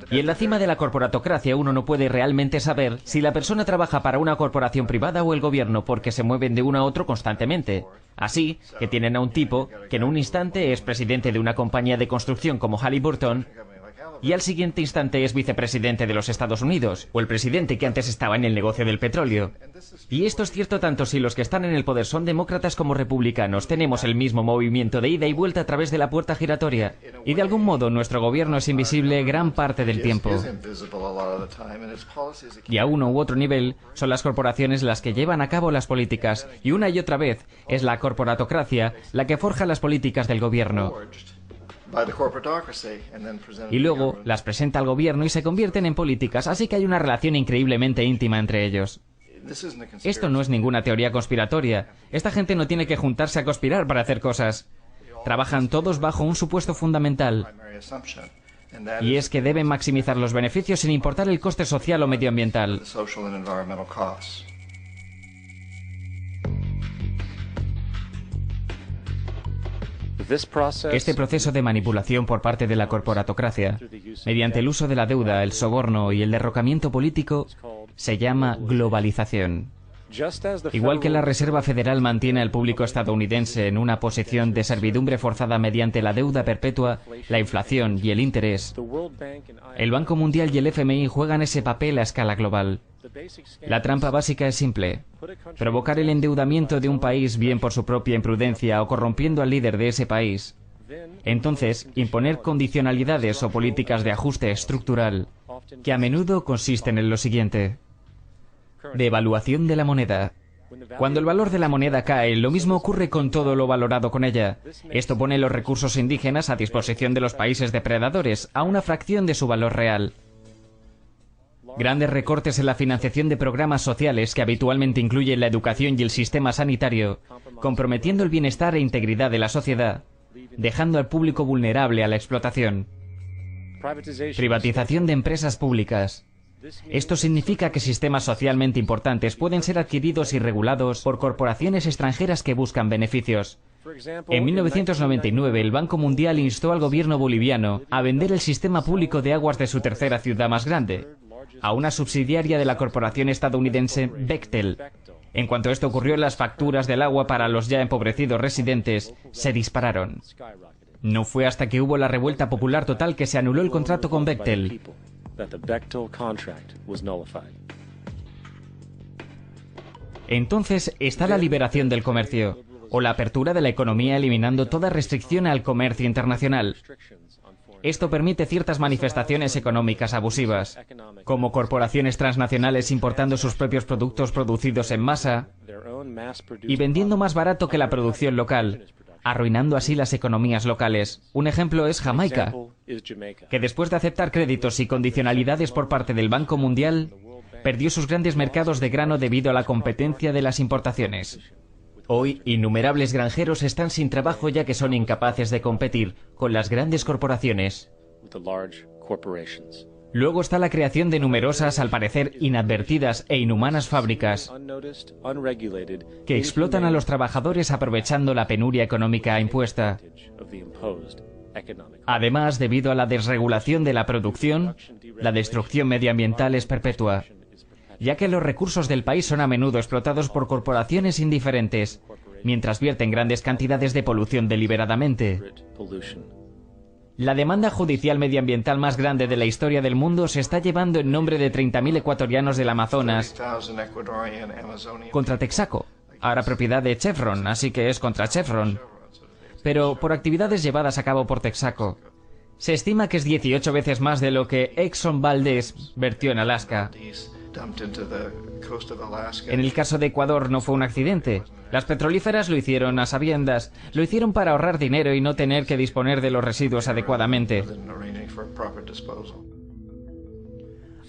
Y en la cima de la corporatocracia uno no puede realmente saber si la persona trabaja para una corporación privada o el gobierno porque se mueven de uno a otro constantemente. Así que tienen a un tipo que en un instante es presidente de una compañía de construcción como Halliburton y al siguiente instante es vicepresidente de los Estados Unidos, o el presidente que antes estaba en el negocio del petróleo. Y esto es cierto tanto si los que están en el poder son demócratas como republicanos. Tenemos el mismo movimiento de ida y vuelta a través de la puerta giratoria. Y de algún modo nuestro gobierno es invisible gran parte del tiempo. Y a uno u otro nivel son las corporaciones las que llevan a cabo las políticas. Y una y otra vez es la corporatocracia la que forja las políticas del gobierno. Y luego las presenta al gobierno y se convierten en políticas, así que hay una relación increíblemente íntima entre ellos. Esto no es ninguna teoría conspiratoria. Esta gente no tiene que juntarse a conspirar para hacer cosas. Trabajan todos bajo un supuesto fundamental. Y es que deben maximizar los beneficios sin importar el coste social o medioambiental. Este proceso de manipulación por parte de la corporatocracia, mediante el uso de la deuda, el soborno y el derrocamiento político, se llama globalización. Igual que la Reserva Federal mantiene al público estadounidense en una posición de servidumbre forzada mediante la deuda perpetua, la inflación y el interés, el Banco Mundial y el FMI juegan ese papel a escala global. La trampa básica es simple: provocar el endeudamiento de un país bien por su propia imprudencia o corrompiendo al líder de ese país. Entonces, imponer condicionalidades o políticas de ajuste estructural, que a menudo consisten en lo siguiente: devaluación de la moneda. Cuando el valor de la moneda cae, lo mismo ocurre con todo lo valorado con ella. Esto pone los recursos indígenas a disposición de los países depredadores, a una fracción de su valor real. Grandes recortes en la financiación de programas sociales que habitualmente incluyen la educación y el sistema sanitario, comprometiendo el bienestar e integridad de la sociedad, dejando al público vulnerable a la explotación. Privatización de empresas públicas. Esto significa que sistemas socialmente importantes pueden ser adquiridos y regulados por corporaciones extranjeras que buscan beneficios. En 1999, el Banco Mundial instó al gobierno boliviano a vender el sistema público de aguas de su tercera ciudad más grande a una subsidiaria de la corporación estadounidense Bechtel. En cuanto esto ocurrió, las facturas del agua para los ya empobrecidos residentes se dispararon. No fue hasta que hubo la revuelta popular total que se anuló el contrato con Bechtel. Entonces está la liberación del comercio, o la apertura de la economía eliminando toda restricción al comercio internacional. Esto permite ciertas manifestaciones económicas abusivas, como corporaciones transnacionales importando sus propios productos producidos en masa y vendiendo más barato que la producción local, arruinando así las economías locales. Un ejemplo es Jamaica, que después de aceptar créditos y condicionalidades por parte del Banco Mundial, perdió sus grandes mercados de grano debido a la competencia de las importaciones. Hoy, innumerables granjeros están sin trabajo ya que son incapaces de competir con las grandes corporaciones. Luego está la creación de numerosas, al parecer inadvertidas e inhumanas fábricas que explotan a los trabajadores aprovechando la penuria económica impuesta. Además, debido a la desregulación de la producción, la destrucción medioambiental es perpetua. ya que los recursos del país son a menudo explotados por corporaciones indiferentes, mientras vierten grandes cantidades de polución deliberadamente. La demanda judicial medioambiental más grande de la historia del mundo se está llevando en nombre de 30.000 ecuatorianos del Amazonas contra Texaco, ahora propiedad de Chevron, así que es contra Chevron, pero por actividades llevadas a cabo por Texaco. Se estima que es 18 veces más de lo que Exxon Valdez vertió en Alaska. En el caso de Ecuador no fue un accidente. Las petrolíferas lo hicieron a sabiendas, lo hicieron para ahorrar dinero y no tener que disponer de los residuos adecuadamente.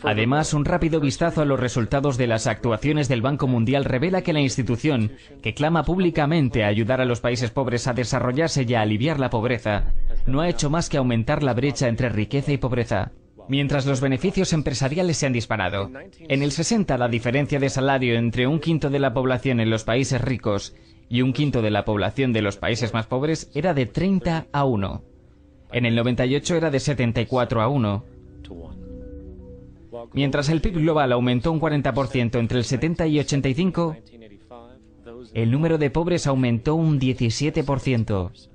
Además, un rápido vistazo a los resultados de las actuaciones del Banco Mundial revela que la institución, que clama públicamente a ayudar a los países pobres a desarrollarse y a aliviar la pobreza, no ha hecho más que aumentar la brecha entre riqueza y pobreza, mientras los beneficios empresariales se han disparado. En el 60, la diferencia de salario entre un quinto de la población en los países ricos y un quinto de la población de los países más pobres era de 30-1. En el 98 era de 74-1. Mientras el PIB global aumentó un 40% entre el 70 y 85, el número de pobres aumentó un 17%.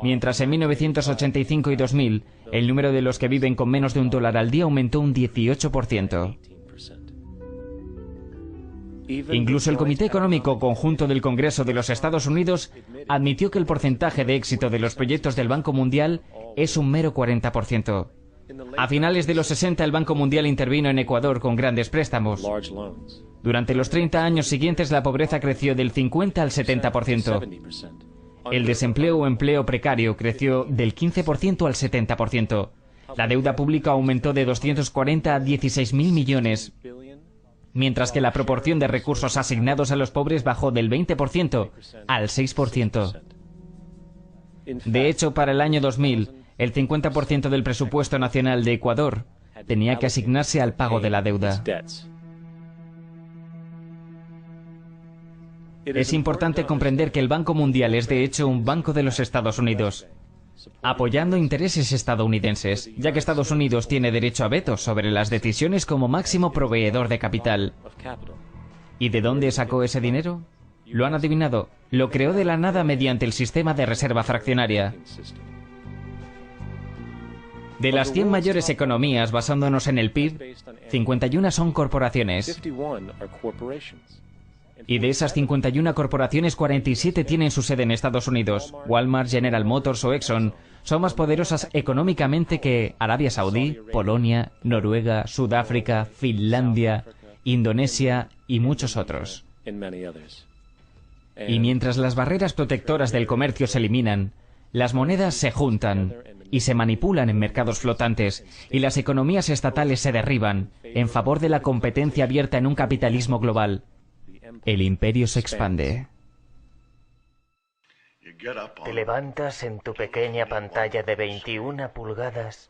Mientras en 1985 y 2000, el número de los que viven con menos de $1 al día aumentó un 18%. Incluso el Comité Económico Conjunto del Congreso de los Estados Unidos admitió que el porcentaje de éxito de los proyectos del Banco Mundial es un mero 40%. A finales de los 60, el Banco Mundial intervino en Ecuador con grandes préstamos. Durante los 30 años siguientes, la pobreza creció del 50 al 70%. El desempleo o empleo precario creció del 15% al 70%. La deuda pública aumentó de 240 a 16.000 millones, mientras que la proporción de recursos asignados a los pobres bajó del 20% al 6%. De hecho, para el año 2000, el 50% del presupuesto nacional de Ecuador tenía que asignarse al pago de la deuda. Es importante comprender que el Banco Mundial es de hecho un banco de los Estados Unidos, apoyando intereses estadounidenses, ya que Estados Unidos tiene derecho a veto sobre las decisiones como máximo proveedor de capital. ¿Y de dónde sacó ese dinero? ¿Lo han adivinado? Lo creó de la nada mediante el sistema de reserva fraccionaria. De las 100 mayores economías basándonos en el PIB, 51 son corporaciones. Y de esas 51 corporaciones, 47 tienen su sede en Estados Unidos. Walmart, General Motors o Exxon son más poderosas económicamente que Arabia Saudí, Polonia, Noruega, Sudáfrica, Finlandia, Indonesia y muchos otros. Y mientras las barreras protectoras del comercio se eliminan, las monedas se juntan y se manipulan en mercados flotantes, y las economías estatales se derriban en favor de la competencia abierta en un capitalismo global. El imperio se expande. Te levantas en tu pequeña pantalla de 21 pulgadas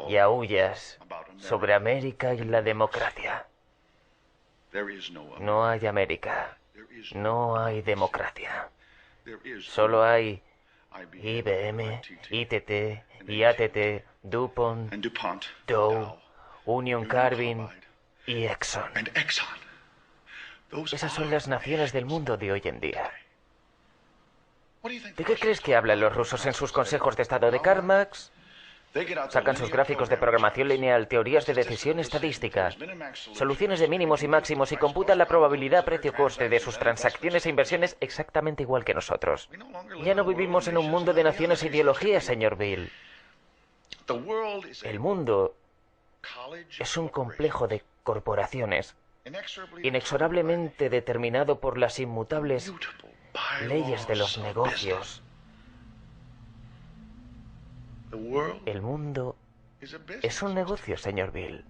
y aúllas sobre América y la democracia. No hay América, no hay democracia. Solo hay IBM, ITT, IATT, DuPont, Dow, Union Carbide y Exxon. Esas son las naciones del mundo de hoy en día. ¿De qué crees que hablan los rusos en sus consejos de estado de Karl Marx? Sacan sus gráficos de programación lineal, teorías de decisión estadísticas, soluciones de mínimos y máximos y computan la probabilidad precio-coste de sus transacciones e inversiones exactamente igual que nosotros. Ya no vivimos en un mundo de naciones e ideologías, señor Bill. El mundo es un complejo de corporaciones, inexorablemente determinado por las inmutables leyes de los negocios. El mundo es un negocio, señor Bill.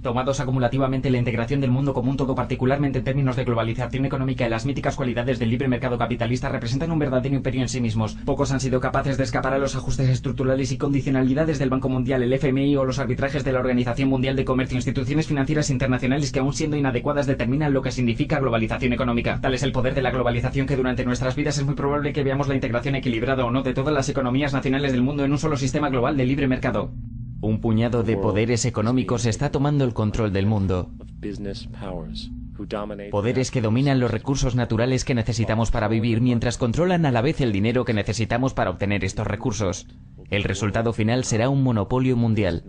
Tomados acumulativamente, la integración del mundo común, todo particularmente en términos de globalización económica y las míticas cualidades del libre mercado capitalista, representan un verdadero imperio en sí mismos. Pocos han sido capaces de escapar a los ajustes estructurales y condicionalidades del Banco Mundial, el FMI o los arbitrajes de la Organización Mundial de Comercio, instituciones financieras internacionales que, aun siendo inadecuadas, determinan lo que significa globalización económica. Tal es el poder de la globalización que durante nuestras vidas es muy probable que veamos la integración equilibrada o no de todas las economías nacionales del mundo en un solo sistema global de libre mercado. Un puñado de poderes económicos está tomando el control del mundo. Poderes que dominan los recursos naturales que necesitamos para vivir mientras controlan a la vez el dinero que necesitamos para obtener estos recursos. El resultado final será un monopolio mundial,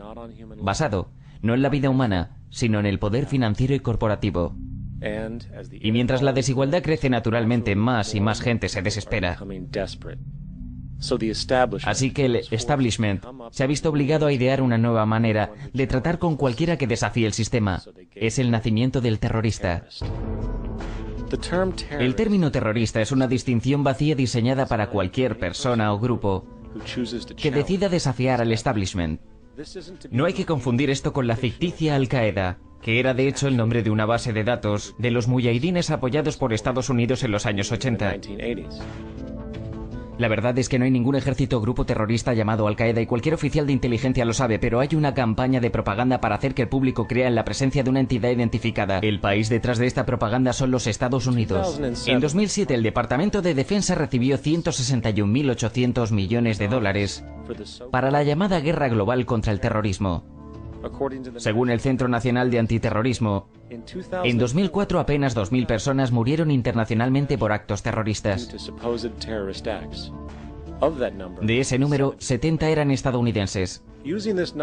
basado no en la vida humana, sino en el poder financiero y corporativo. Y mientras la desigualdad crece naturalmente, más y más gente se desespera. Así que el establishment se ha visto obligado a idear una nueva manera de tratar con cualquiera que desafíe el sistema. Es el nacimiento del terrorista. El término terrorista es una distinción vacía diseñada para cualquier persona o grupo que decida desafiar al establishment. No hay que confundir esto con la ficticia Al-Qaeda, que era de hecho el nombre de una base de datos de los muyahidines apoyados por Estados Unidos en los años 80. La verdad es que no hay ningún ejército o grupo terrorista llamado Al-Qaeda y cualquier oficial de inteligencia lo sabe, pero hay una campaña de propaganda para hacer que el público crea en la presencia de una entidad identificada. El país detrás de esta propaganda son los Estados Unidos. En 2007 el Departamento de Defensa recibió 161.800 millones de dólares para la llamada guerra global contra el terrorismo. Según el Centro Nacional de Antiterrorismo, en 2004 apenas 2.000 personas murieron internacionalmente por actos terroristas. De ese número, 70 eran estadounidenses.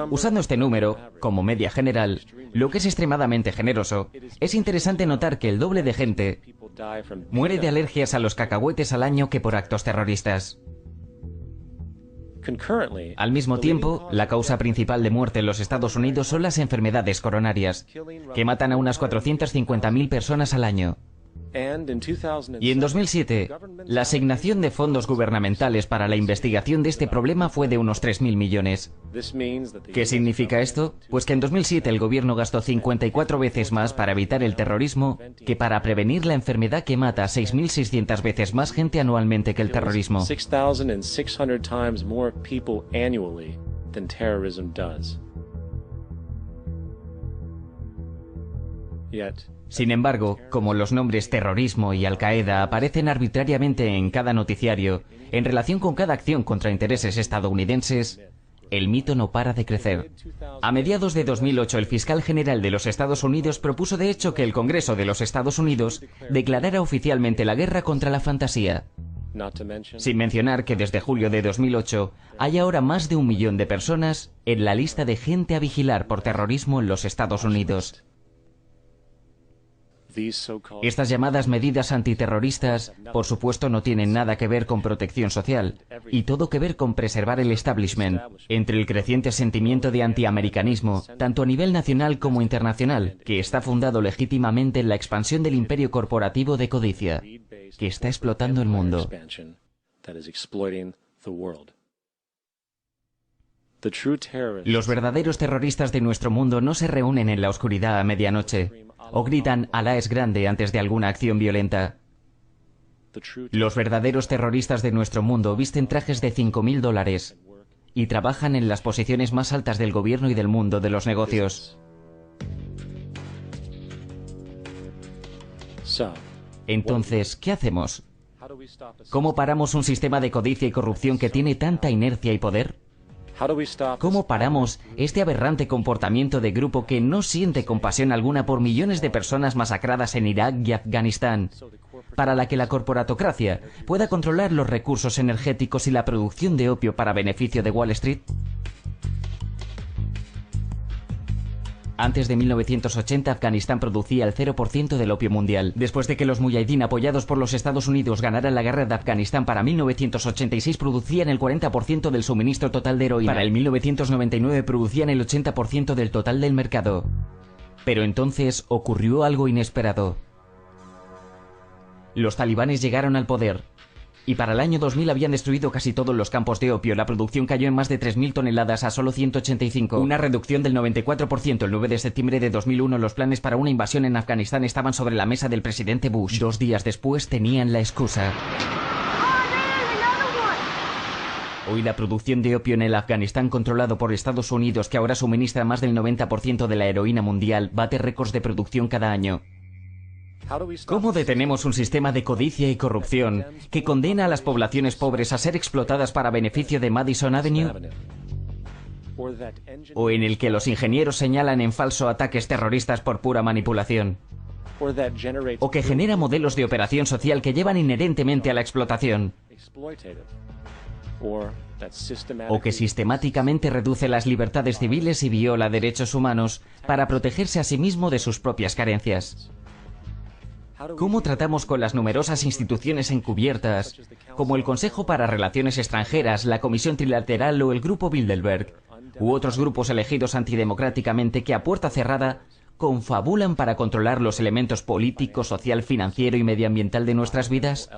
Usando este número, como media general, lo que es extremadamente generoso, es interesante notar que el doble de gente muere de alergias a los cacahuetes al año que por actos terroristas. Al mismo tiempo, la causa principal de muerte en los Estados Unidos son las enfermedades coronarias, que matan a unas 450.000 personas al año. Y en 2007, la asignación de fondos gubernamentales para la investigación de este problema fue de unos 3.000 millones. ¿Qué significa esto? Pues que en 2007 el gobierno gastó 54 veces más para evitar el terrorismo que para prevenir la enfermedad que mata a 6.600 veces más gente anualmente que el terrorismo. Sin embargo, como los nombres terrorismo y Al-Qaeda aparecen arbitrariamente en cada noticiario, en relación con cada acción contra intereses estadounidenses, el mito no para de crecer. A mediados de 2008, el fiscal general de los Estados Unidos propuso de hecho que el Congreso de los Estados Unidos declarara oficialmente la guerra contra la fantasía. Sin mencionar que desde julio de 2008 hay ahora más de 1 millón de personas en la lista de gente a vigilar por terrorismo en los Estados Unidos. Estas llamadas medidas antiterroristas, por supuesto, no tienen nada que ver con protección social, y todo que ver con preservar el establishment, entre el creciente sentimiento de antiamericanismo, tanto a nivel nacional como internacional, que está fundado legítimamente en la expansión del imperio corporativo de codicia, que está explotando el mundo. Los verdaderos terroristas de nuestro mundo no se reúnen en la oscuridad a medianoche, o gritan "Alá es grande" antes de alguna acción violenta. Los verdaderos terroristas de nuestro mundo visten trajes de $5.000 y trabajan en las posiciones más altas del gobierno y del mundo de los negocios. Entonces, ¿qué hacemos? ¿Cómo paramos un sistema de codicia y corrupción que tiene tanta inercia y poder? ¿Cómo paramos este aberrante comportamiento de grupo que no siente compasión alguna por millones de personas masacradas en Irak y Afganistán, para la que la corporatocracia pueda controlar los recursos energéticos y la producción de opio para beneficio de Wall Street? Antes de 1980, Afganistán producía el 0% del opio mundial. Después de que los muyahidín apoyados por los Estados Unidos ganaran la guerra de Afganistán para 1986, producían el 40% del suministro total de heroína. Para el 1999 producían el 80% del total del mercado. Pero entonces ocurrió algo inesperado. Los talibanes llegaron al poder. Y para el año 2000 habían destruido casi todos los campos de opio. La producción cayó en más de 3.000 toneladas a solo 185. Una reducción del 94%. El 9 de septiembre de 2001 los planes para una invasión en Afganistán estaban sobre la mesa del presidente Bush. 2 días después tenían la excusa. Hoy la producción de opio en el Afganistán controlado por Estados Unidos, que ahora suministra más del 90% de la heroína mundial, bate récords de producción cada año. ¿Cómo detenemos un sistema de codicia y corrupción que condena a las poblaciones pobres a ser explotadas para beneficio de Madison Avenue? o en el que los ingenieros señalan en falso ataques terroristas por pura manipulación, o que genera modelos de operación social que llevan inherentemente a la explotación, o que sistemáticamente reduce las libertades civiles y viola derechos humanos para protegerse a sí mismo de sus propias carencias. ¿Cómo tratamos con las numerosas instituciones encubiertas, como el Consejo para Relaciones Extranjeras, la Comisión Trilateral o el Grupo Bilderberg, u otros grupos elegidos antidemocráticamente que a puerta cerrada confabulan para controlar los elementos político, social, financiero y medioambiental de nuestras vidas?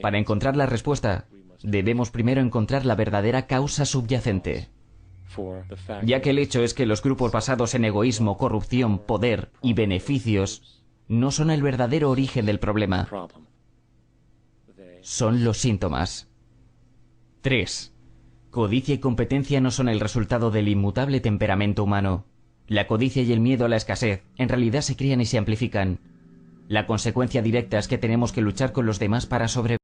Para encontrar la respuesta, debemos primero encontrar la verdadera causa subyacente. Ya que el hecho es que los grupos basados en egoísmo, corrupción, poder y beneficios no son el verdadero origen del problema. Son los síntomas. 3. Codicia y competencia no son el resultado del inmutable temperamento humano. La codicia y el miedo a la escasez en realidad se crían y se amplifican. La consecuencia directa es que tenemos que luchar con los demás para sobrevivir.